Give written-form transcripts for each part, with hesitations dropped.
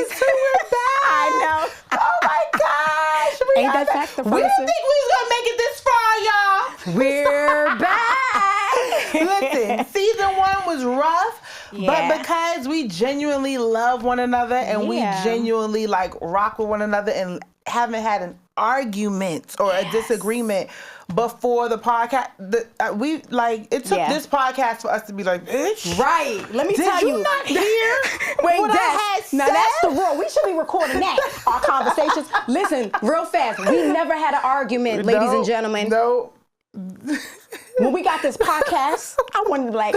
Ladies too, we're back. I know. Oh my gosh. Ain't that fact the We didn't think we was gonna make it this far, y'all. We're back. Listen, season 1 was rough, Yeah. but because we genuinely love one another and we Yeah. genuinely like rock with one another and haven't had an argument or a disagreement before the podcast, it took this podcast for us to be like, bitch. Right. Let me tell Did you. you not hear Wait, what I had now said? that's the rule. We should be recording that. Our conversations. Listen, real fast. We never had an argument, ladies and gentlemen. No. When we got this podcast, I wanted to like,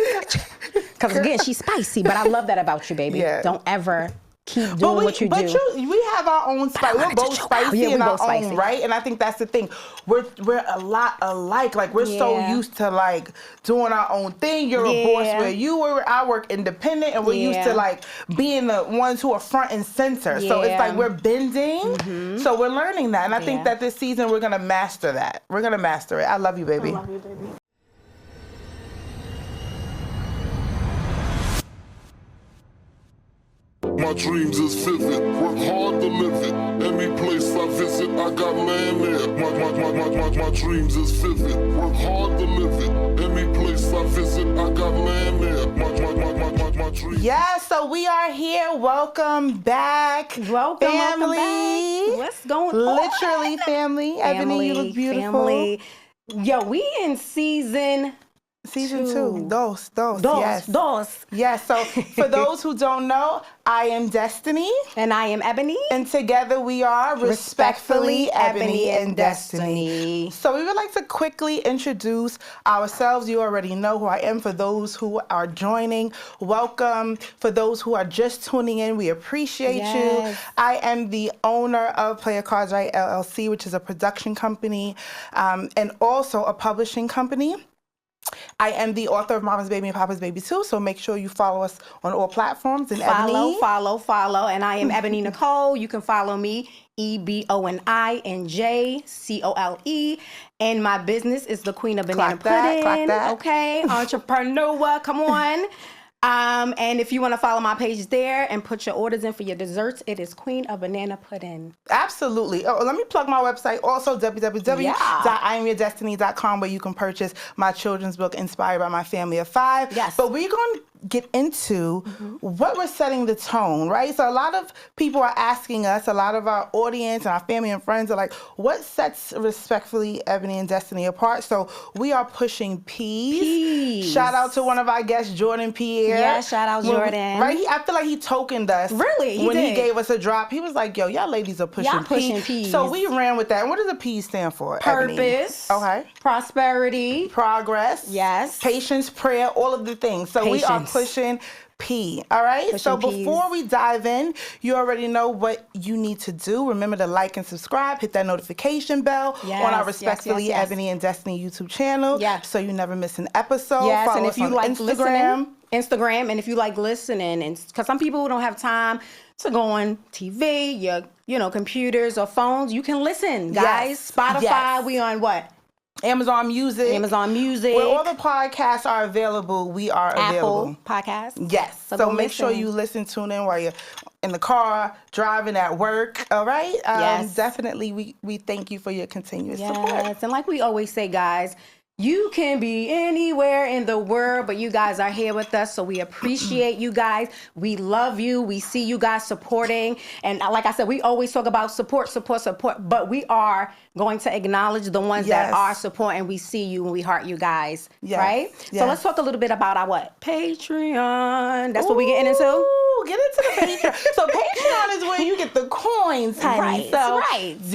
because again, she's spicy, but I love that about you, baby. Yeah. Don't ever keep doing what you do. We have our own spice. We're both spicy in our own right, and I think that's the thing. We're a lot alike. Like we're so used to like doing our own thing. You're a boss where you were. I work independent, and we're used to like being the ones who are front and center. So it's like we're bending. So we're learning that, and I think that this season we're gonna master that. We're gonna master it. I love you, baby. I love you, baby. My dreams is vivid, work hard to live it. Any place I visit, I got land there. My dreams is vivid, work hard to live it. Any place I visit, I got land there. My dreams. Yeah, so we are here. Welcome back. Welcome, family. welcome back. What's going on? Literally family. Ebony, you look beautiful. Family. Yo, we in season 2. Dos. Yes. Dos. Yes. So for those who don't know, I am Destiny. And I am Ebony. And together we are Respectfully Ebony and Destiny. So we would like to quickly introduce ourselves. You already know who I am. For those who are joining, welcome. For those who are just tuning in, we appreciate you. I am the owner of Player Cards Right LLC, which is a production company and also a publishing company. I am the author of Mama's Baby and Papa's Baby too, so make sure you follow us on all platforms. And Ebony. Follow. And I am Ebony Njcole. You can follow me, EBONINJCOLE. And my business is the Queen of Banana Pudding. Clock that. Okay, entrepreneur, come on. And if you want to follow my page there and put your orders in for your desserts, it is Queen of Banana Pudding. Absolutely. Oh, let me plug my website also, www.IamYourDestiny.com, where you can purchase my children's book, Inspired by My Family of 5. Yes. But we're going to get into what we're setting the tone, right? So a lot of people are asking us, a lot of our audience and our family and friends are like, what sets Respectfully Ebony and Destiny apart? So we are pushing peas. Shout out to one of our guests, Jordan Pierre. Yeah, shout out Jordan. Right? I feel like he tokened us. Really? When he gave us a drop, he was like, yo, y'all ladies are pushing peas. So we ran with that. And what does the P stand for, Purpose. Ebony? Okay. Prosperity. Progress. Yes. Patience, prayer, all of the things. So we are pushing P. All right. So before we dive in, you already know what you need to do. Remember to like and subscribe, hit that notification bell on our Respectfully Ebony and Destiny YouTube channel. So you never miss an episode. Yes, Follow and us if you on like Instagram. Instagram, and if you like listening, and because some people who don't have time to go on TV, your computers or phones, you can listen, guys. Spotify, we on what? Amazon Music. Where all the podcasts are available, we are available. Apple Podcasts. Yes. So make sure you tune in while you're in the car, driving, at work. All right? Yes. Definitely, we thank you for your continuous support. Yes. And like we always say, guys, you can be anywhere in the world, but you guys are here with us, so we appreciate you guys. We love you. We see you guys supporting. And like I said, we always talk about support, but we are going to acknowledge the ones that are supporting. We see you and we heart you guys, right? Yes. So let's talk a little bit about our Patreon. That's what we're getting into? Get into the Patreon. So Patreon is where you get the coins, honey.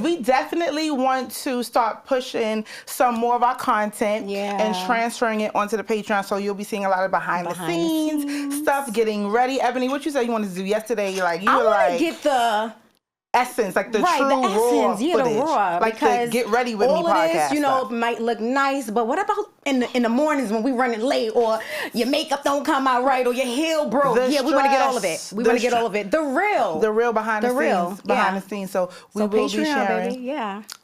We definitely want to start pushing some more of our content and transferring it onto the Patreon. So you'll be seeing a lot of behind the scenes stuff, getting ready. Ebony, what you said you wanted to do yesterday? You I want to get the essence, like the true the raw essence, footage. the raw, like because the Get Ready With Me all of podcast this, stuff. might look nice, but what about in the mornings when we running late, or your makeup don't come out right, or your heel broke? We want to get all of it. We want to get all of it. The real behind the scenes. So we will be sharing. Baby.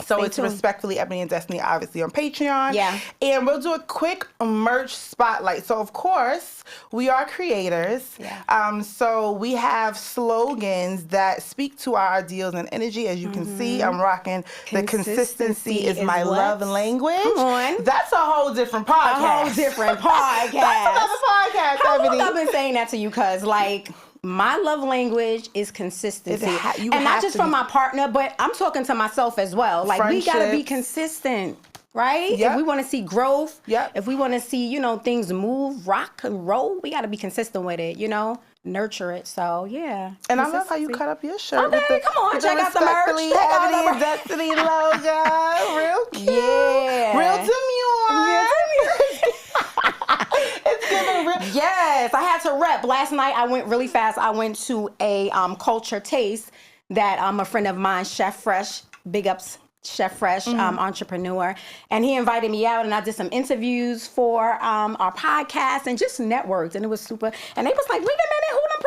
So Stay it's tuned. Respectfully Ebony and Destiny, obviously on Patreon. Yeah. And we'll do a quick merch spotlight. So of course, we are creators. Yeah. So we have slogans that speak to our ideals and energy. As you can see, I'm rocking the consistency is my what? love language. Come on. That's a whole different podcast. A whole different podcast. That's another podcast, How long Ebony. I've been saying that to you, cuz like my love language is consistency. You and not have just to from be- my partner, but I'm talking to myself as well. Like we gotta be Friendships. consistent, right? Yep. If we want to see growth, Yep. if we want to see, things move, rock and roll, we gotta be consistent with it, nurture it. So yeah. And I love how you cut up your shirt. Okay, with the, come on, with check out the merch. Respectfully Check out the Ebony and merch. Destiny logo. Real cute. Yeah. Real demure. It's giving real. Yes, I had to rep. Last night I went really fast. I went to a culture taste that a friend of mine, Chef Fresh, big ups Chef Fresh, entrepreneur, and he invited me out and I did some interviews for our podcast and just networked, and it was super. And they was like, wait a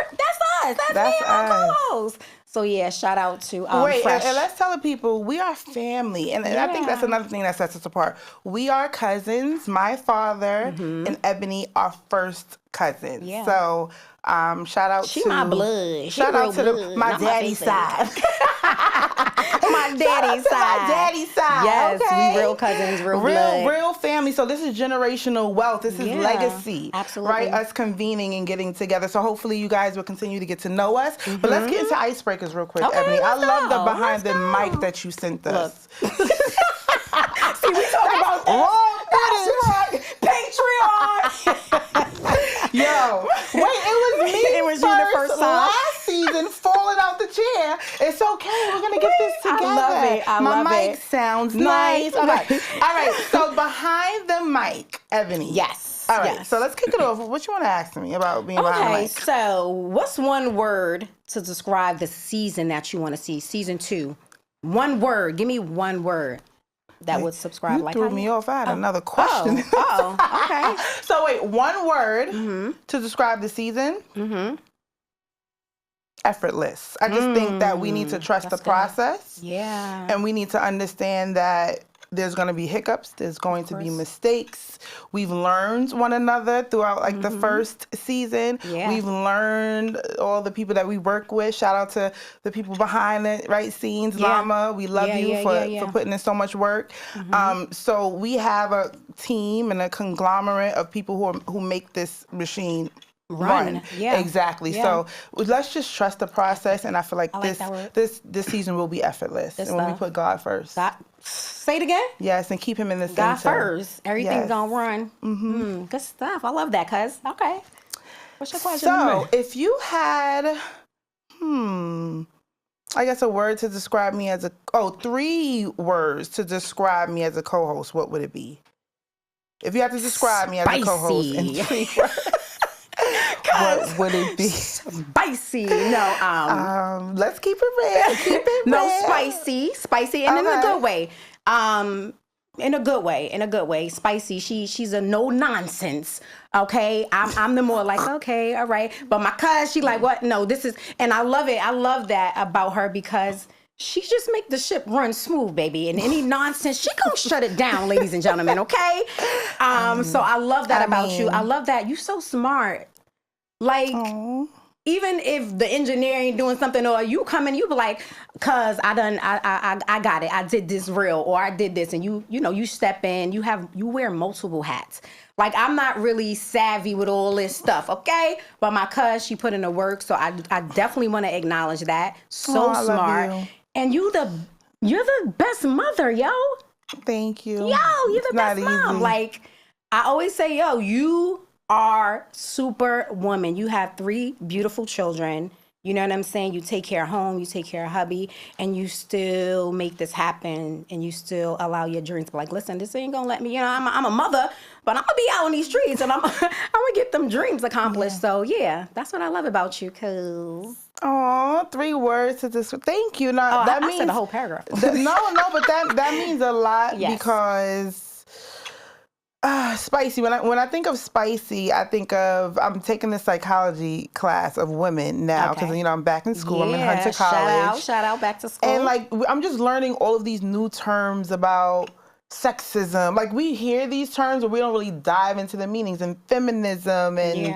minute, that's us. That's me and my us. co-host. So yeah, shout out to Wait, Fresh. and let's tell the people we are family, and I think that's another thing that sets us apart. We are cousins. My father and Ebony are first cousins. Yeah. So shout out She to my blood. Shout She out real to blood, my not my daddy's face. side. my daddy's to side. my daddy's side. Yes, okay? we real cousins, real blood. Real family. So this is generational wealth. This is Yeah, legacy. absolutely. Right? Us convening and getting together. So hopefully you guys will continue to get to know us. But let's get into icebreakers real quick, Okay, Ebony. I let's love the go. behind the Let's mic go. that you sent us. See, we talking about Patreon. Yo, wait, it was me. It was you the first time. Last season, falling out the chair. It's okay. We're gonna get this I together. love it. I My love mic it. sounds nice. Nice. Okay. All right. So behind the mic, Ebony. Yes. All right. yes. So let's kick it off. What you want to ask me about being behind the Okay, mic? so what's one word to describe the season that you want to see? Season 2. One word. Give me one word that would subscribe. You like threw how me you- off. I had another question. Okay. So wait, one word to describe the season. Effortless. I just think that we need to trust the that's good. process. Yeah. And we need to understand that there's going to be hiccups. There's going to be course. mistakes. We've learned one another throughout like the first season. Yeah. We've learned all the people that we work with. Shout out to the people behind the right scenes. Yeah. Llama, we love Yeah, you yeah, for, yeah, yeah. for putting in so much work. So we have a team and a conglomerate of people who make this machine run. Yeah. Exactly. Yeah. So let's just trust the process, and I feel like, like that word. this season will be effortless. Good and when we stuff. put God first. God, say it again. Yes, and keep him in the God center. first. Everything's Yes. gonna run. Good stuff. I love that, cuz. Okay. What's your question? So, if you had, I guess a word to describe me as 3 words to describe me as a co-host, what would it be? If you had to describe me as a co-host in Spicy. 3 words, what would it be? Spicy. No, Let's keep it real. Keep it real. no, spicy, and in a Okay. good way. In a good way. Spicy. She's a no nonsense. Okay, I'm the more like, okay, all right. But my cuz, she like, what? No, this is, and I love it. I love that about her because she just make the ship run smooth, baby. And any nonsense, she gonna shut it down, ladies and gentlemen. Okay. So I love that about you. I love that you so smart. Like. Aw. Even if the engineer ain't doing something, or you come in, you be like, "Cuz I got it. I did this real, or I did this," and you step in. You wear multiple hats. Like I'm not really savvy with all this stuff, okay? But my cuz, she put in the work, so I definitely want to acknowledge that. So I love smart, you. and you're the best mother, yo. Thank you. Yo, you're It's the not best mom. easy. Like I always say, yo, you are superwoman. You have 3 beautiful children. You know what I'm saying? You take care of home, you take care of hubby, and you still make this happen, and you still allow your dreams to be like, listen, this ain't gonna let me, I'm a mother, but I'm gonna be out in these streets, and I'm gonna get them dreams accomplished. Yeah. So yeah, that's what I love about you, cuz. Oh, 3 words to this. Thank you. Now, that I means said the whole paragraph. no, but that means a lot Yes. because Spicy. When I think of spicy, I think of I'm taking the psychology class of women now because Okay. I'm back in school. Yeah, I'm in Hunter College. shout out back to school. And like I'm just learning all of these new terms about sexism. Like we hear these terms, but we don't really dive into the meanings, and feminism and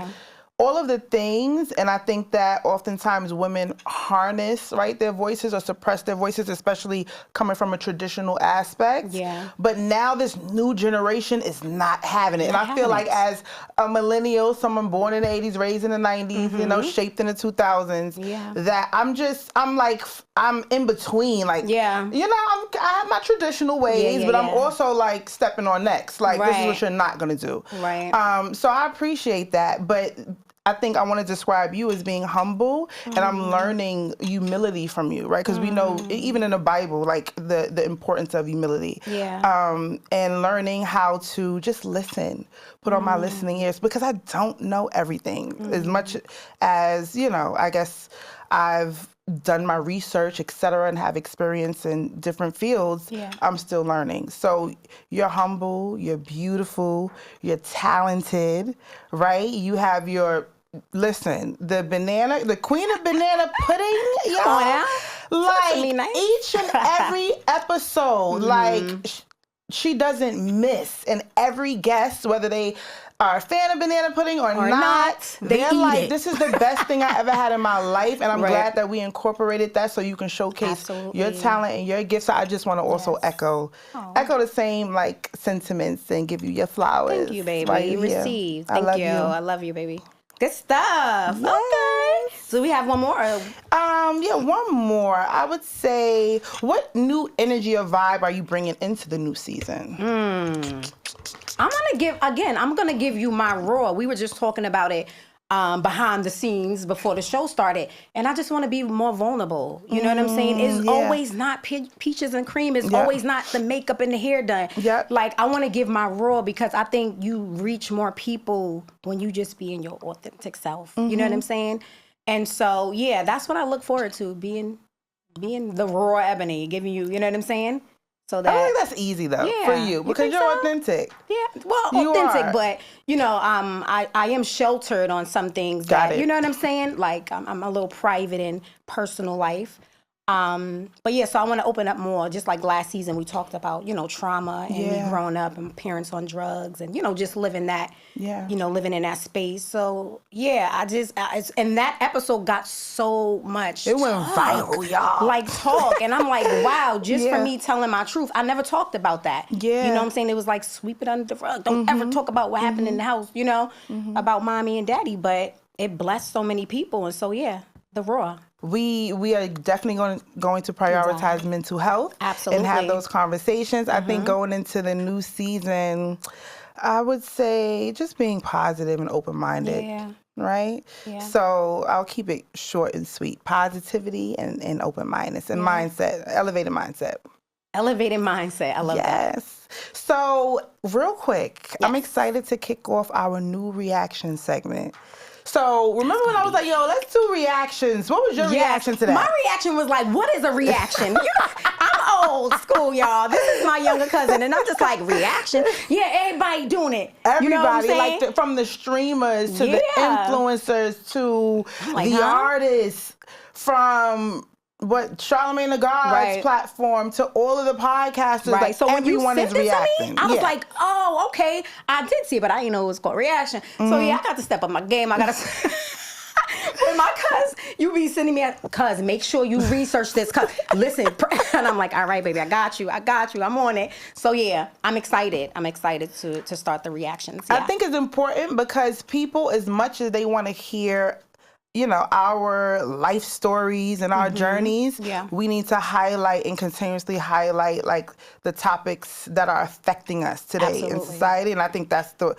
all of the things. And I think that oftentimes women harness, right, their voices or suppress their voices, especially coming from a traditional aspect. Yeah. But now this new generation is not having it. And I feel like as a millennial, someone born in the 80s, raised in the 90s, shaped in the 2000s, that I'm in between. Like, I have my traditional ways, but I'm also like stepping on next. Like, this is what you're not going to do. Right. So I appreciate that. But I think I want to describe you as being humble, and I'm learning humility from you, right? Because we know, even in the Bible, like the importance of humility. And learning how to just listen, put on my listening ears, because I don't know everything. As much as, I guess I've done my research, et cetera, and have experience in different fields, I'm still learning. So you're humble, you're beautiful, you're talented, right? You have the queen of banana pudding, y'all. Like each and every episode, like she doesn't miss. And every guest, whether they are a fan of banana pudding or not, they're like, this is the best thing I ever had in my life. And I'm glad that we incorporated that so you can showcase your talent and your gifts. So I just want to also echo the same like sentiments and give you your flowers. Thank you, baby. Right You here. received. I love you. I love you, baby. Good stuff. Yes. Okay. So we have one more. One more. I would say, what new energy or vibe are you bringing into the new season? I'm gonna give you my raw. We were just talking about it behind the scenes before the show started, and I just want to be more vulnerable. You know what I'm saying? It's always not peaches and cream. It's always not the makeup and the hair done. Like, I want to give my raw because I think you reach more people when you just be in your authentic self. You know what I'm saying? And so that's what I look forward to, being the raw Ebony, giving you. You know what I'm saying? So that, I think that's easy though for you because you're authentic. Yeah, well, authentic, but I am sheltered on some things. You know what I'm saying? Like I'm a little private in personal life. But so I want to open up more. Just like last season, we talked about trauma and me growing up and parents on drugs and just living that. Living in that space. So and that episode got so much. It went viral, y'all. Like talk, and I'm like, wow, just for me telling my truth. I never talked about that. You know what I'm saying? It was like sweep it under the rug. Don't ever talk about what happened in the house. About mommy and daddy. But it blessed so many people, and so the raw. We are definitely going to prioritize mental health. Absolutely. And have those conversations. I think going into the new season, I would say just being positive and open-minded. Right? Yeah. So I'll keep it short and sweet. Positivity and open-mindedness and mindset, elevated mindset. Elevated mindset. I love that. Yes. So real quick, I'm excited to kick off our new reaction segment. So remember when I was like, yo, let's do reactions. What was your reaction to that? My reaction was like, what is a reaction? I'm old school, y'all. This is my younger cousin. And I'm just like, reaction? Yeah, everybody doing it. Everybody, like from the streamers to the influencers to the artists, from Charlamagne the God's platform to all of the podcasters. Like, so everyone is reacting. I was like, oh, okay. I did see it, but I didn't know it was called reaction. So I got to step up my game. I got to... With my cuz, you be sending me cuz, make sure you research this. Cuz, listen. And I'm like, all right, baby, I got you. I'm on it. So I'm excited. I'm excited to start the reactions. I think it's important because people, as much as they want to hear our life stories and our journeys, we need to highlight and continuously highlight like the topics that are affecting us today in society. And I think that's the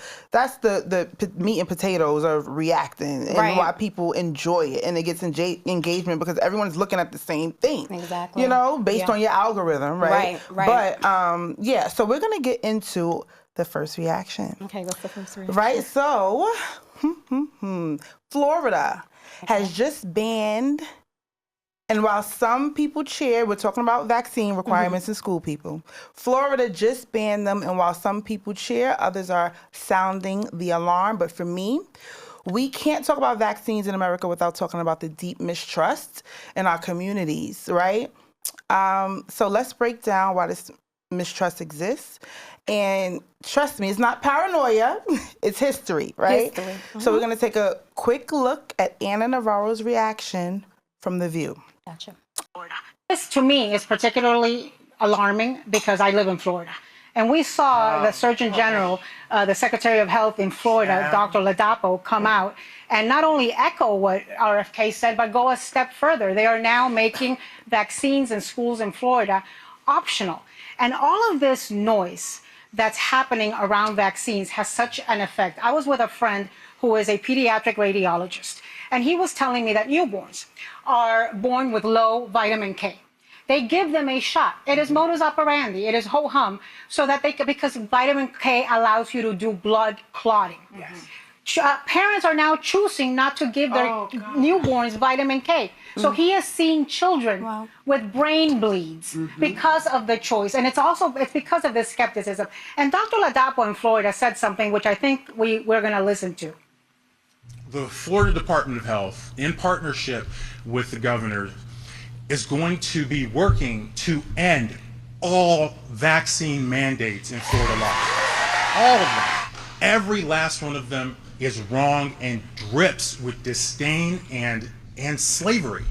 meat and potatoes of reacting and why people enjoy it and it gets engagement because everyone's looking at the same thing. Exactly. Based on your algorithm, right? Right. But so we're gonna get into the first reaction. Okay, what's the first reaction? Right. So Florida has just banned And while some people cheer, we're talking about vaccine requirements in school, people. Florida just banned them, and while some people cheer, others are sounding the alarm. But for me, we can't talk about vaccines in America without talking about the deep mistrust in our communities, right? So let's break down why this mistrust exists. And trust me, it's not paranoia, it's history, right? History. So we're going to take a quick look at Anna Navarro's reaction from The View. Gotcha. This, to me, is particularly alarming because I live in Florida. And we saw the Surgeon General, the Secretary of Health in Florida, Dr. Ladapo, come out and not only echo what RFK said, but go a step further. They are now making vaccines in schools in Florida optional. And all of this noise that's happening around vaccines has such an effect. I was with a friend who is a pediatric radiologist, and he was telling me that newborns are born with low vitamin K. They give them a shot. It is modus operandi. It is ho-hum, so that because vitamin K allows you to do blood clotting. Yes. Parents are now choosing not to give their newborns vitamin K. So he is seeing children with brain bleeds because of the choice. And it's because of this skepticism. And Dr. Ladapo in Florida said something which I think we're going to listen to. The Florida Department of Health, in partnership with the governor, is going to be working to end all vaccine mandates in Florida law. All of them. Every last one of them is wrong and drips with disdain and slavery.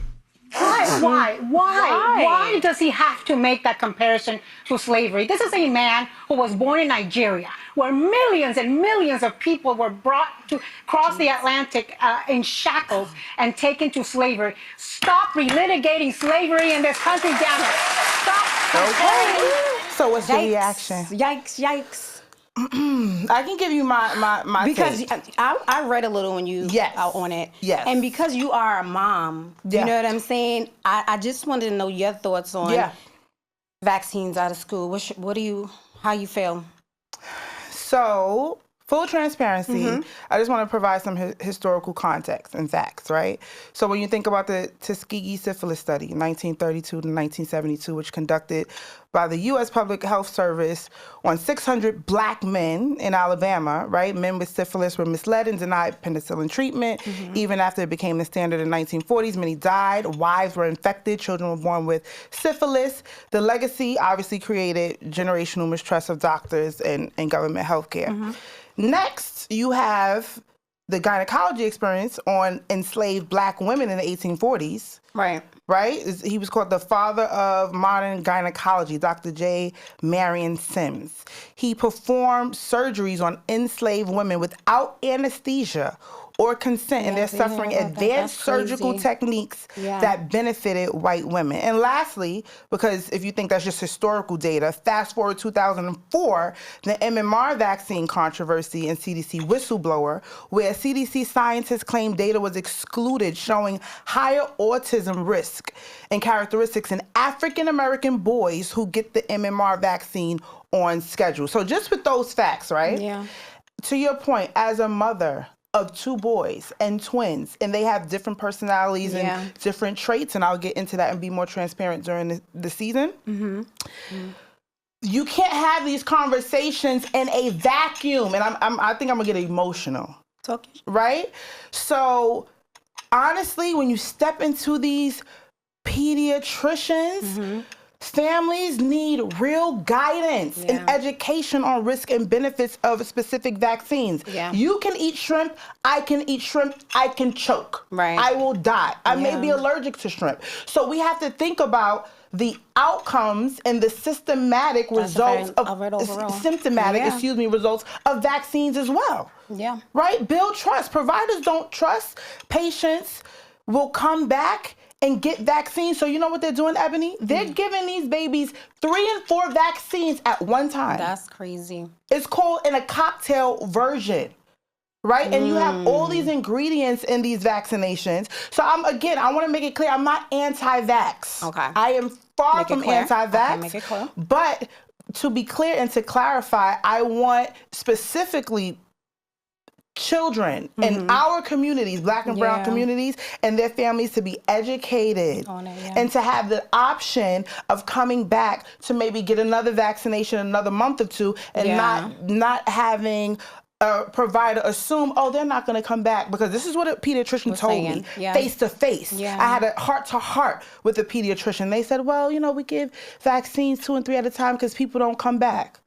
Why does he have to make that comparison to slavery? This is a man who was born in Nigeria, where millions and millions of people were brought to cross the Atlantic in shackles and taken to slavery. Stop relitigating slavery in this country, damn it. Stop comparing. So what's your reaction? Yikes. I can give you my because take. I read a little when you out on it. Yes. And because you are a mom, you know what I'm saying? I just wanted to know your thoughts on vaccines out of school. How you feel? So, full transparency, I just want to provide some historical context and facts, right? So when you think about the Tuskegee syphilis study, 1932 to 1972, which conducted by the U.S. Public Health Service on 600 black men in Alabama, right? Men with syphilis were misled and denied penicillin treatment. Even after it became the standard in the 1940s, many died. Wives were infected. Children were born with syphilis. The legacy obviously created generational mistrust of doctors and government health care. Next, you have the gynecology experience on enslaved black women in the 1840s. Right? He was called the father of modern gynecology, Dr. J. Marion Sims. He performed surgeries on enslaved women without anesthesia or consent, and they're suffering advanced surgical techniques that benefited white women. And lastly, because if you think that's just historical data, fast forward 2004, the MMR vaccine controversy and CDC whistleblower, where CDC scientists claimed data was excluded showing higher autism risk and characteristics in African-American boys who get the MMR vaccine on schedule. So just with those facts, right? Yeah. To your point, as a mother of two boys and twins, and they have different personalities and different traits, and I'll get into that and be more transparent during the season. You can't have these conversations in a vacuum, and I think I'm gonna get emotional. Right? So honestly, when you step into these pediatricians, families need real guidance and education on risk and benefits of specific vaccines. You can eat shrimp, I can eat shrimp, I can choke. I will die. I may be allergic to shrimp. So we have to think about the outcomes and the systematic results results of vaccines as well. Right? Build trust. Providers don't trust. Patients will come back and get vaccines. So you know what they're doing, Ebony? They're giving these babies 3 and 4 vaccines at one time. That's crazy. It's called in a cocktail version, right? And you have all these ingredients in these vaccinations. So I want to make it clear, I'm not anti-vax. I am far from anti-vax. Make it clear. But to be clear and to clarify, I want specifically children in our communities, Black and brown communities, and their families to be educated and to have the option of coming back to maybe get another vaccination in another month or two, and not having a provider assume, oh, they're not going to come back, because this is what a pediatrician told me face to face. I had a heart to heart with a pediatrician. They said, well, you know, we give vaccines 2 and 3 at a time because people don't come back.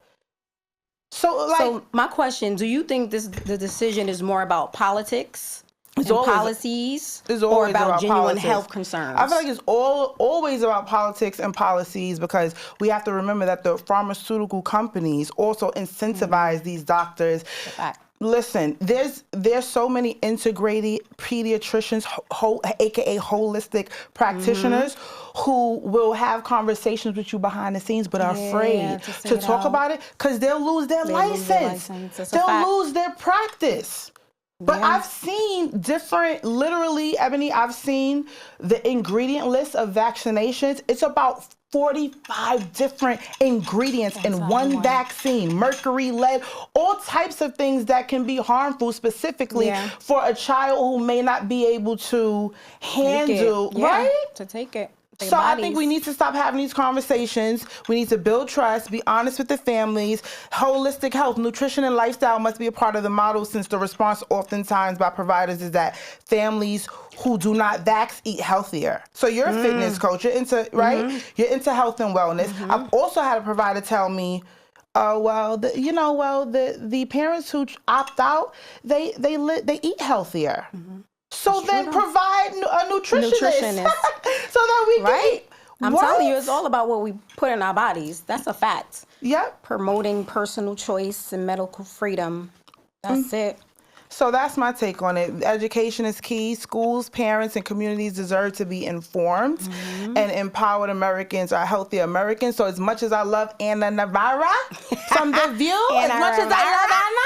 So my question, do you think the decision is more about politics and policies, or about genuine politics. Health concerns? I feel like it's always about politics and policies, because we have to remember that the pharmaceutical companies also incentivize these doctors. Listen, there's so many integrated pediatricians, aka holistic practitioners, who will have conversations with you behind the scenes, but are afraid to talk about it because they'll lose their license. They'll lose their practice. But I've seen different, literally, Ebony, I've seen the ingredient list of vaccinations. It's about 45 different ingredients in one vaccine, mercury, lead, all types of things that can be harmful specifically for a child who may not be able to handle, right? To take it. So I think we need to stop having these conversations. We need to build trust, be honest with the families. Holistic health, nutrition, and lifestyle must be a part of the model, since the response oftentimes by providers is that families who do not vax eat healthier. So you're a fitness coach. You're into, right? You're into health and wellness. I've also had a provider tell me, the parents who opt out, they eat healthier. So then provide a nutritionist. So that we can eat. I'm telling you, it's all about what we put in our bodies. That's a fact. Yep. Promoting personal choice and medical freedom. That's it. So that's my take on it. Education is key. Schools, parents, and communities deserve to be informed, and empowered Americans are healthier Americans. So as much as I love Anna Navarra from The View, as much as I love Anna,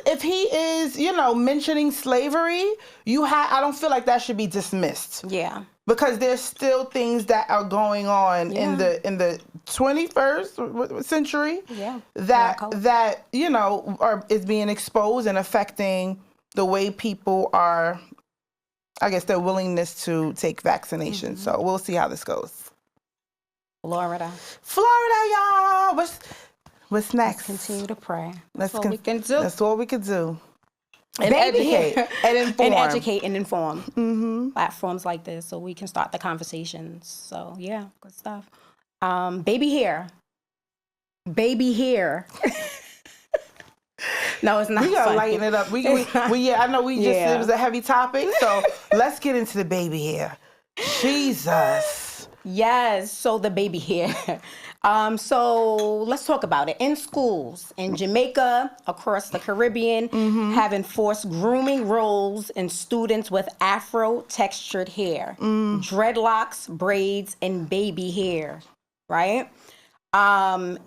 if he is, mentioning slavery, I don't feel like that should be dismissed. Yeah. Because there's still things that are going on in the 21st century that is being exposed and affecting the way people are, I guess, their willingness to take vaccinations. So we'll see how this goes. Florida, y'all. What's next? Let's continue to pray. That's what we can do. That's what we can do. And educate and inform. And educate and inform. Platforms like this, so we can start the conversations. So yeah, good stuff. Baby hair. No, it's not. We gotta funny. lighten it up. I know it was a heavy topic, so let's get into the baby hair. Jesus. Yes, so the baby hair. So let's talk about it. In schools in Jamaica, across the Caribbean, have enforced grooming roles in students with Afro-textured hair, dreadlocks, braids, and baby hair, right? The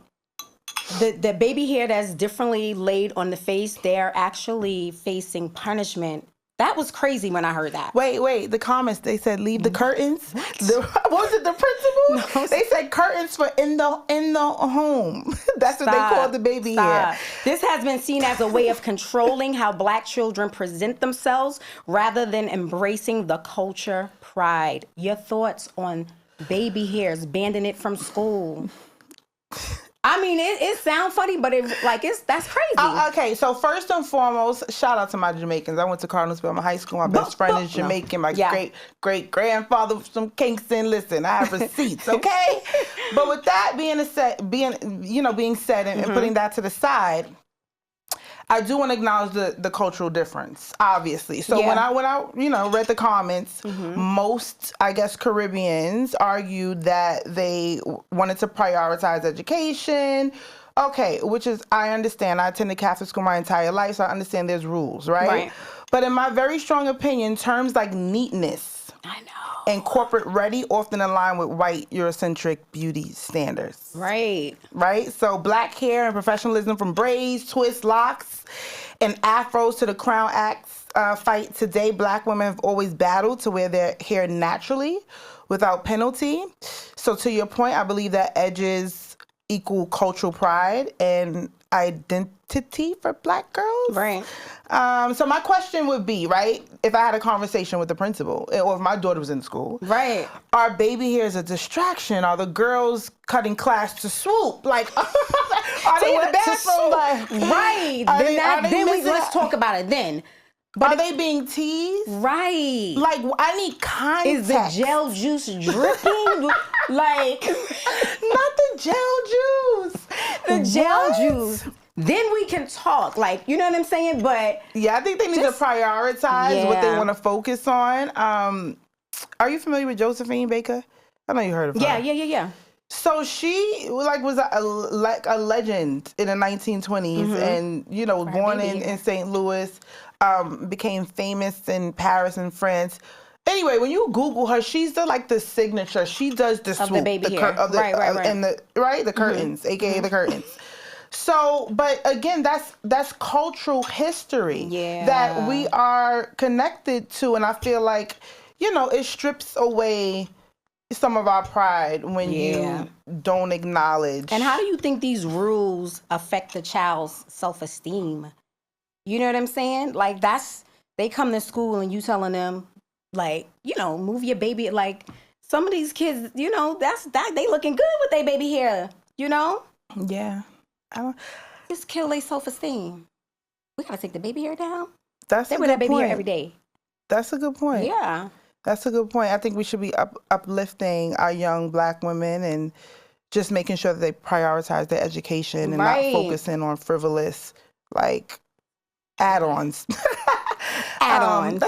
baby hair that's differently laid on the face, they're actually facing punishment. That was crazy when I heard that. Wait. The comments, they said leave the curtains. What was it, the principal? No. They said curtains for in the home. That's what they called the baby hair. This has been seen as a way of controlling how Black children present themselves rather than embracing the culture pride. Your thoughts on baby hairs, banning it from school? I mean, it sounds funny, but that's crazy. Okay, so first and foremost, shout out to my Jamaicans. I went to Cardinalsville High School. My best friend is Jamaican. My great grandfather from Kingston. Listen, I have receipts, okay? But with that being said and putting that to the side, I do want to acknowledge the cultural difference, obviously. So when I read the comments, most, I guess, Caribbeans argued that they wanted to prioritize education. Okay, which is, I understand. I attended Catholic school my entire life, so I understand there's rules, right? But in my very strong opinion, terms like neatness, and corporate ready often align with white Eurocentric beauty standards. Right. So Black hair and professionalism, from braids, twists, locks, and afros to the crown acts fight today. Black women have always battled to wear their hair naturally without penalty. So to your point, I believe that edges equal cultural pride and identity for Black girls. Right. So my question would be, right, if I had a conversation with the principal, or if my daughter was in school, Right. are baby hairs a distraction? Are the girls cutting class to swoop? Like, are they in the bathroom? Like, Right. Let's talk about it then. But are they being teased? Right. Like, I need context. Is the gel juice dripping? Like, not the gel juice. The gel juice. Then we can talk. Like, you know what I'm saying? But yeah, I think they need to prioritize what they want to focus on. Are you familiar with Josephine Baker? I know you heard of her. Yeah. So she was a legend in the 1920s, and born in St. Louis, became famous in Paris and France. Anyway, when you Google her, she's the signature. She does the swoop, the baby hair. Right. and the curtains, aka the curtains. So, but again, that's cultural history that we are connected to, and I feel like it strips away some of our pride when you don't acknowledge. And how do you think these rules affect the child's self-esteem? You know what I'm saying? Like, they come to school and you telling them, like, move your baby. Like, some of these kids, they looking good with their baby hair, Yeah. Just kill their self-esteem. We gotta take the baby hair down. They wear that baby hair every day. That's a good point. Yeah. That's a good point. I think we should be uplifting our young Black women and just making sure that they prioritize their education and not focusing on frivolous, add-ons. Add-ons.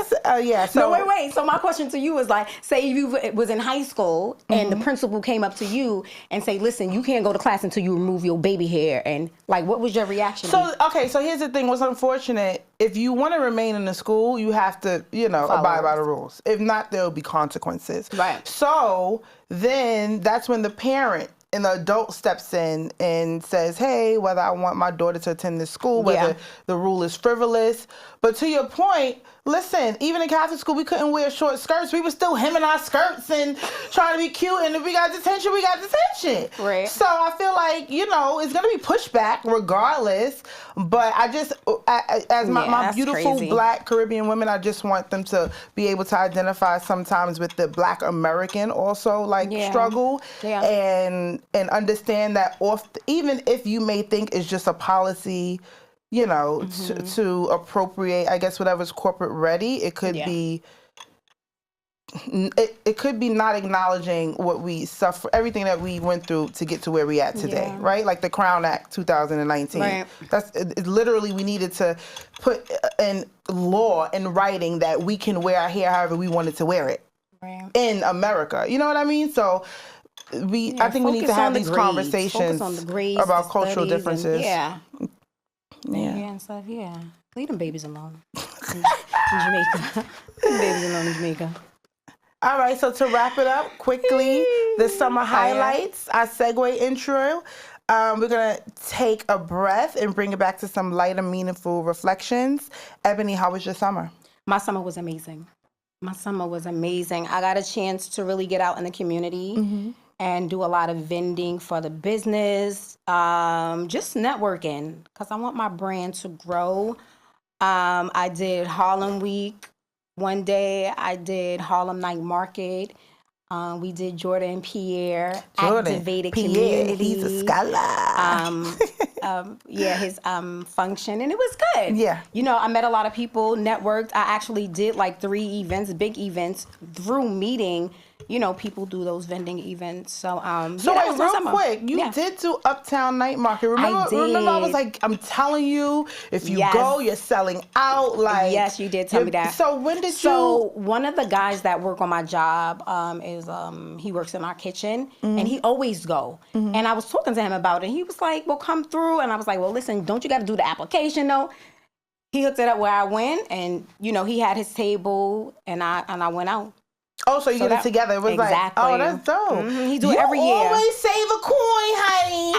So wait. So my question to you is say you was in high school and the principal came up to you and say, "Listen, you can't go to class until you remove your baby hair." And what was your reaction? So here's the thing. What's unfortunate, if you want to remain in the school, you have to, abide by the rules. If not, there'll be consequences. Right. So then that's when the parent and the adult steps in and says, hey, whether I want my daughter to attend this school, whether the rule is frivolous. But to your point, listen, even in Catholic school, we couldn't wear short skirts. We were still hemming our skirts and trying to be cute. And if we got detention, we got detention. Right. So I feel like, it's going to be pushback regardless. But I just, as my beautiful crazy. Black Caribbean women, I just want them to be able to identify sometimes with the Black American also, struggle. Yeah. And understand that even if you may think it's just a policy, to appropriate, I guess, whatever's corporate ready, it could be. It could be not acknowledging what we suffer, everything that we went through to get to where we at today, right? Like the Crown Act 2019. Right. It's literally, we needed to put in law in writing that we can wear our hair however we wanted to wear it in America. You know what I mean? So I think we need to have these conversations about cultural differences. And stuff. Leave them babies alone. In Jamaica. Leave them babies alone in Jamaica. All right, so to wrap it up quickly, the summer highlights, our segue intro. We're going to take a breath and bring it back to some light and meaningful reflections. Ebony, how was your summer? My summer was amazing. I got a chance to really get out in the community and do a lot of vending for the business, just networking, because I want my brand to grow. I did Harlem Week one day. I did Harlem Night Market. We did Jordan Pierre, activated community. He's a scholar. His function, and it was good. Yeah. I met a lot of people, networked. I actually did 3 events, big events, through meeting, people do those vending events. So, wait, real quick, you did do Uptown Night Market. Remember, I was like, I'm telling you, if you go, you're selling out. Yes, you did tell me that. So when did you? So one of the guys that work on my job is he works in our kitchen, and he always go. And I was talking to him about it. He was like, well, come through. And I was like, well, listen, don't you got to do the application though? He hooked it up where I went, and he had his table, and I went out. Oh, so you get it together. It was exactly. Oh, that's dope. He do it every year. You always save a coin, honey.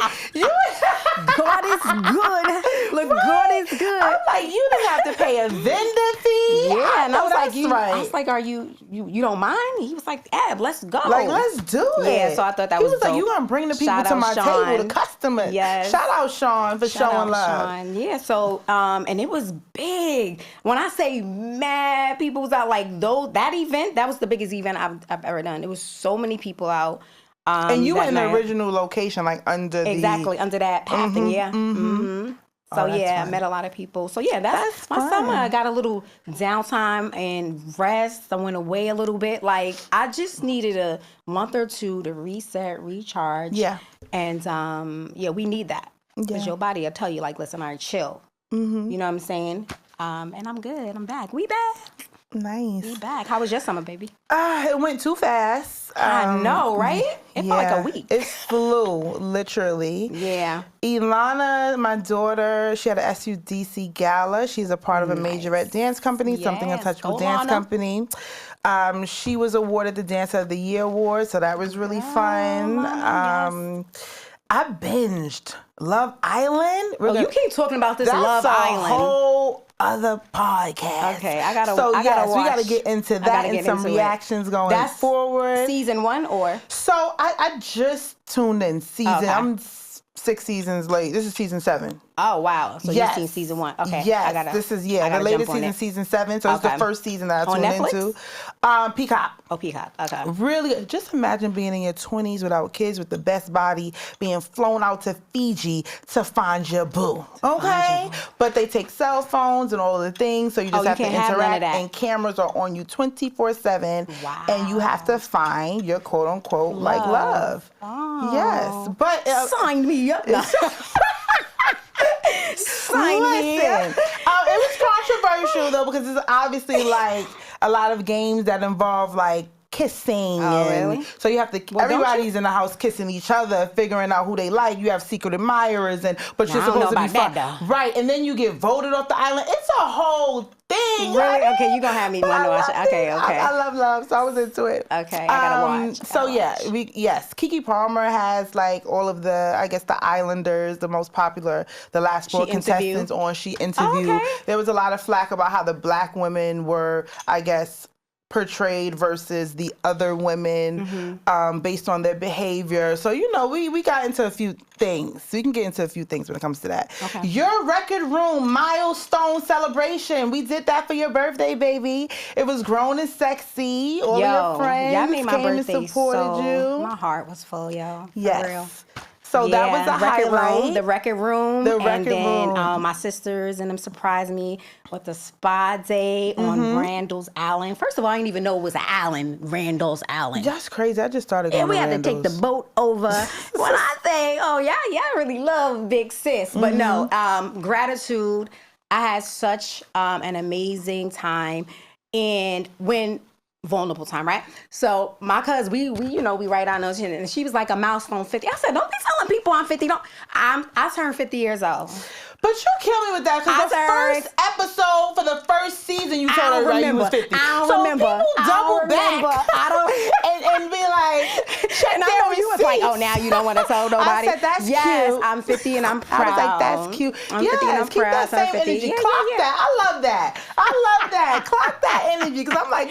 God is good. Look, God is good. I'm like, you didn't have to pay a vendor fee. Yeah, and I was like, right. I was like, are you don't mind? He was like, Eb, let's go. Like, let's do it. Yeah, so I thought that he was was like, dope. you gonna bring the people Shout to out my Sean. table, the customers. Yes. Shout out Sean for Shout showing out love. Sean. Yeah, so and it was big. When I say mad people was out, like that event, that was the biggest event I've ever done. It was so many people out. And you were in the night. original location, like under under that pathing, yeah. Mm-hmm. So that's I met a lot of people. So yeah, that's my fun. summer. I got a little downtime and rest. I went away a little bit. Like I just needed a month or two to reset, recharge. Yeah. And we need that because your body will tell you like, listen, all right, chill. Mm-hmm. You know what I'm saying? And I'm good. I'm back. We back. Nice. We back. How was your summer, baby? It went too fast. I know, right? It felt like a week. It flew, literally. Yeah. Ilana, my daughter, she had a SUDC gala. She's a part of a majorette dance company, Something Yes, Untouchable go Dance Lana. Company. She was awarded the Dance of the Year award, so that was really fun. Lana, I binged Love Island. You keep talking about this That's Love a Island. whole other podcast. Okay, I gotta. So I gotta we watch. gotta get into that and some reactions going That's forward. Season 1 or? So I just tuned in season. Okay. I'm 6 seasons late. This is season 7. Oh wow! So Yes. you've seen season 1. Okay. Yes. This is the latest season, season 7. So it's the first season that I On tuned Netflix? into. Peacock. Oh, Peacock. Okay. Really, just imagine being in your 20s without kids with the best body, being flown out to Fiji to find your boo. Okay? But they take cell phones and all the things, so you just you have to can't have none of interact, that. and cameras are on you 24/7. Wow. And you have to find your quote unquote love. Oh. Yes. But Sign me up. No. Sign me up. listen, it was controversial though because it's obviously like a lot of games that involve like kissing. Oh, and really? So you have to. Well, don't everybody's in the house kissing each other, figuring out who they like. You have secret admirers, but you're I don't supposed know to be about that, fun, right? And then you get voted off the island. It's a whole thing. Really? right? Okay, you gonna have me But want to I watch it. loved Okay, okay. I love love, so I was into it. Okay, I gotta watch. So Keke Palmer has like all of the, I guess the Islanders, the most popular, the last 4 contestants on. She interviewed. Okay. There was a lot of flack about how the black women were, I guess, portrayed versus the other women based on their behavior. So, we got into a few things. We can get into a few things when it comes to that. Okay. Your record room milestone celebration. We did that for your birthday, baby. It was grown and sexy. All of your friends y'all made my came birthday and supported so you. my heart was full, yo. For Yes. real. So that was a record highlight. room, the record room. The and record then room. My sisters and them surprised me with the spa day on Randall's Island. First of all, I didn't even know it was an island, Randall's Island. That's crazy. I just started going And we to had to take the Randall's. boat over. When I say, y'all really love Big Sis. But no, gratitude. I had such an amazing time. And when vulnerable time, right? So my cousin, we write on those, and she was like a milestone 50. I said, don't be telling people I'm 50. I turned 50 years old. But you kill me with that because the first episode for the first season you told everybody you was 50. I don't so remember. people double back and be like, check And I their know you was like, receipts. oh, now you don't want to tell nobody. I said, that's yes, cute. I'm 50 and I'm proud. I was like, that's cute. I'm 50 and I'm keep proud. that same I'm 50. energy. Yeah, Clock yeah. that. I love that. Clock that energy because I'm like,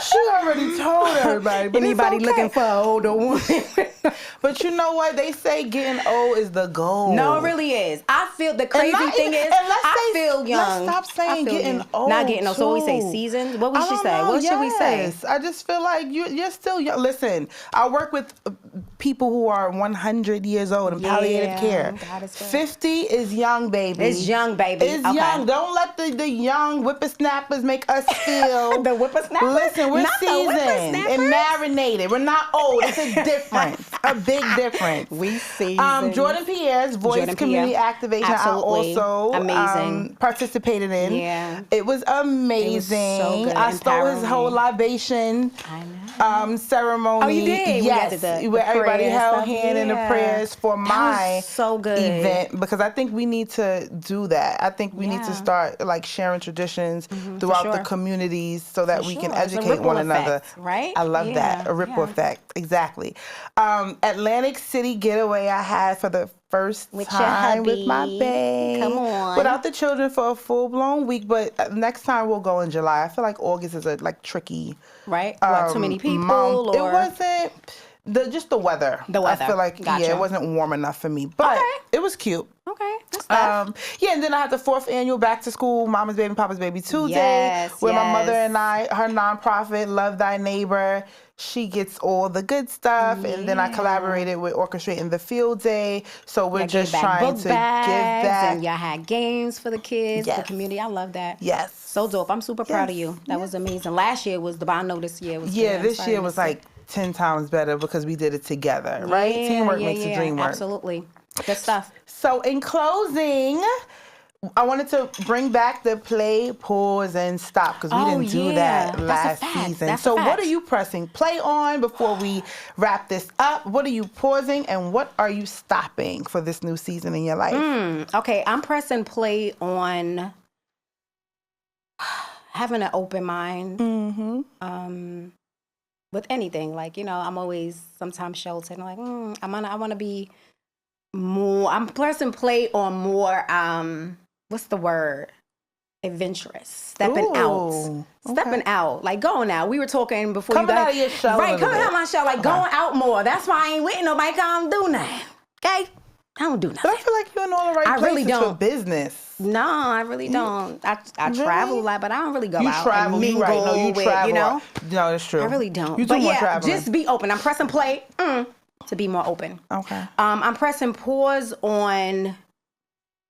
she already told everybody. But Anybody it's okay. looking for an older woman? But you know what? They say getting old is the goal. No, it really is. I feel the crazy thing is, I feel young. Let's stop saying getting old. Not getting old. So what we say, too. seasoned? What we I should don't say? know, What should we say? yes. I just feel like you're still young. Listen, I work with people who are 100 years old in palliative care. God is good. 50 is young, baby. It's young, baby. It's Okay. young. Don't let the young whippersnappers make us feel. The whippersnappers? Listen, we're Not the seasoned whippersnappers? and marinated. We're not old. It's a difference. A big difference. We see. Jordan Pierre's Voice Jordan Community Pierre. Absolutely. Absolutely. I also Amazing. participated in. Yeah. It was amazing. It was so good, I stole his empowering. whole libation ceremony. Oh, you did? Yes, We got the where everybody prayers held stuff. hand in the Yeah. prayers for That my was so good. event because I think we need to do that. I think we need to Yeah. start like sharing traditions throughout the sure. communities so that we can sure. It's a educate ripple one another. effect, right? I love that. A ripple effect. Exactly. Atlantic City getaway I had for the first With your time with my hubby. babe. Come on. Without the children for a full-blown week, but next time we'll go in July. I feel like August is a tricky. Right? What, too many people? month. It Or wasn't just the weather. The weather. I feel like Gotcha. it wasn't warm enough for me, but it was cute. Okay, good stuff. And then I had the 4th annual Back to School Mama's Baby, Papa's Baby Tuesday, Yes, where my yes. mother and I, her nonprofit, Love Thy Neighbor, she gets all the good stuff, and then I collaborated with orchestrating the field day. So we're just trying to give that. And y'all had games for the kids, the Yes. community. I love that. Yes. So dope. I'm super proud of you. That was amazing. Last year was I know this year was good. I'm This sorry year to was miss it. like 10 times better because we did it together, right? Teamwork makes the dream work. Absolutely. Good stuff. So in closing, I wanted to bring back the play, pause, and stop because we didn't do that That's a last fact. season. That's a So what fact. are you pressing play on before we wrap this up? What are you pausing and what are you stopping for this new season in your life? Okay, I'm pressing play on having an open mind. With anything, like, I'm always sometimes sheltered. Like, I want to be more. I'm pressing play on more. What's the word? Adventurous, stepping out, like going out. We were talking before Coming you got out of your shell, right? Coming out of my shell, like going out more. That's why I ain't waiting nobody come do nothing. Okay, I don't do nothing. But I feel like you're in all the right I places really don't. for business. No, I really don't. I travel a lot, but I don't really go You out. travel, and you right? No, you with, travel. No, that's true. I really don't. You do But more yeah, traveling. just be open. I'm pressing play to be more open. Okay. I'm pressing pause on.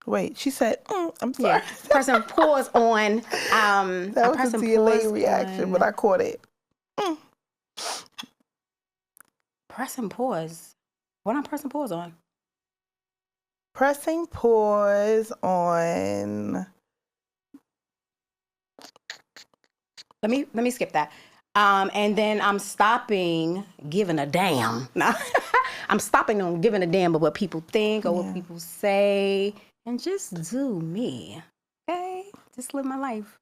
Wait, she said, I'm sorry. Yeah, pressing pause on. That I'm was pressing a delayed pause reaction, on, but I caught it. pressing pause. What I'm pressing pause on? Pressing pause on. Let me skip that. And then I'm stopping giving a damn. I'm stopping on giving a damn about what people think or what people say, and just do me. Okay, just live my life.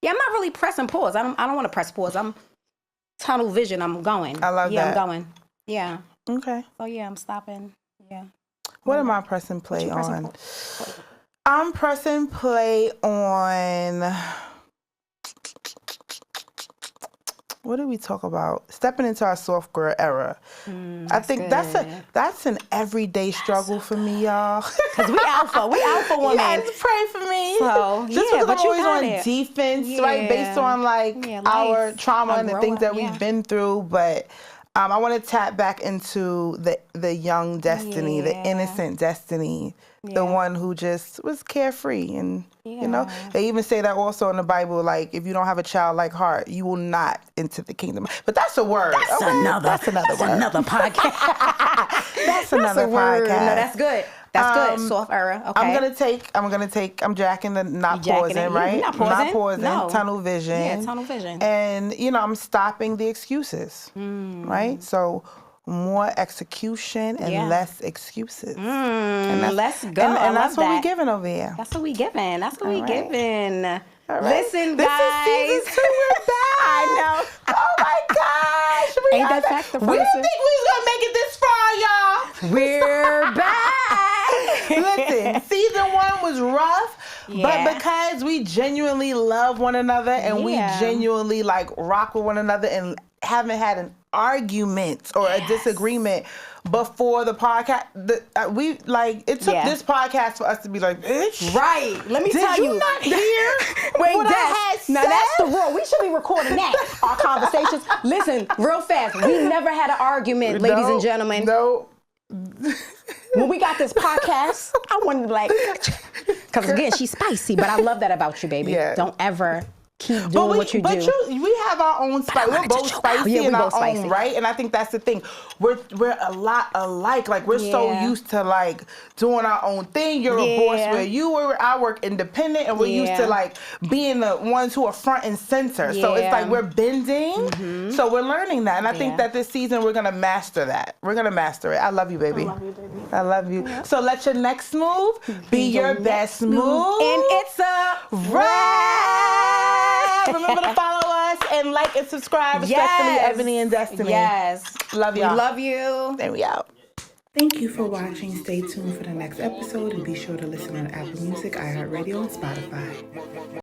Yeah, I'm not really pressing pause. I don't want to press pause. I'm tunnel vision. I'm going. I love that. Yeah, I'm going. Yeah. Okay. So yeah, I'm stopping. Yeah. What am I pressing play What you pressing on? I'm pressing play on. What did we talk about? Stepping into our soft girl era. I think that's an everyday struggle for me, y'all. Cause we alpha women. Yes, pray for me. So, just yeah, because but I'm you always got on it. defense, right? Based on our life, trauma our and the grow things up, that we've been through, but. I want to tap back into the young Destiny, the innocent Destiny, the one who just was carefree. And, they even say that also in the Bible, like, if you don't have a childlike heart, you will not enter the kingdom. But that's a word. That's another podcast. That's another word. podcast. No, that's good. That's good. Soft era. Okay. I'm jacking the not jacking pausing, it. right? Not pausing. No. Tunnel vision. Yeah, tunnel vision. And, I'm stopping the excuses, right? So more execution and less excuses. And let's go. And that's what we're giving over here. That's what we giving. That's what we giving. All right. Listen, this guys. This is season 2. We're back. I know. Oh my gosh. Ain't that fact the We didn't person? think we was gonna make it this far, y'all. We're back. Listen, season 1 was rough, but because we genuinely love one another and we genuinely rock with one another and haven't had an argument or a disagreement before the podcast, it took this podcast for us to be like, bitch. Right. Let me tell Did you. you not hear Wait, what I had said? now that's the rule. We should be recording that. Our conversations. Listen, real fast. We never had an argument, ladies and gentlemen. No. When we got this podcast, I wanted to because again, she's spicy, but I love that about you, baby. Yeah. Don't ever keep doing what you do. We have our own spice. We're both spicy in our own right, and I think that's the thing. We're a lot alike. Like we're so used to doing our own thing. You're a boss where you were. I work independent, and we're used to being the ones who are front and center. So it's like we're bending. So we're learning that, and I think that this season we're gonna master that. We're gonna master it. I love you, baby. I love you, baby. I love you. Yeah. So let your next move be your best move, and it's a wrap. Remember to follow us and like and subscribe. Respectfully, Ebony and Destiny. Yes. Love y'all. We love you. There we out. Thank you for watching. Stay tuned for the next episode and be sure to listen on Apple Music, iHeartRadio, and Spotify.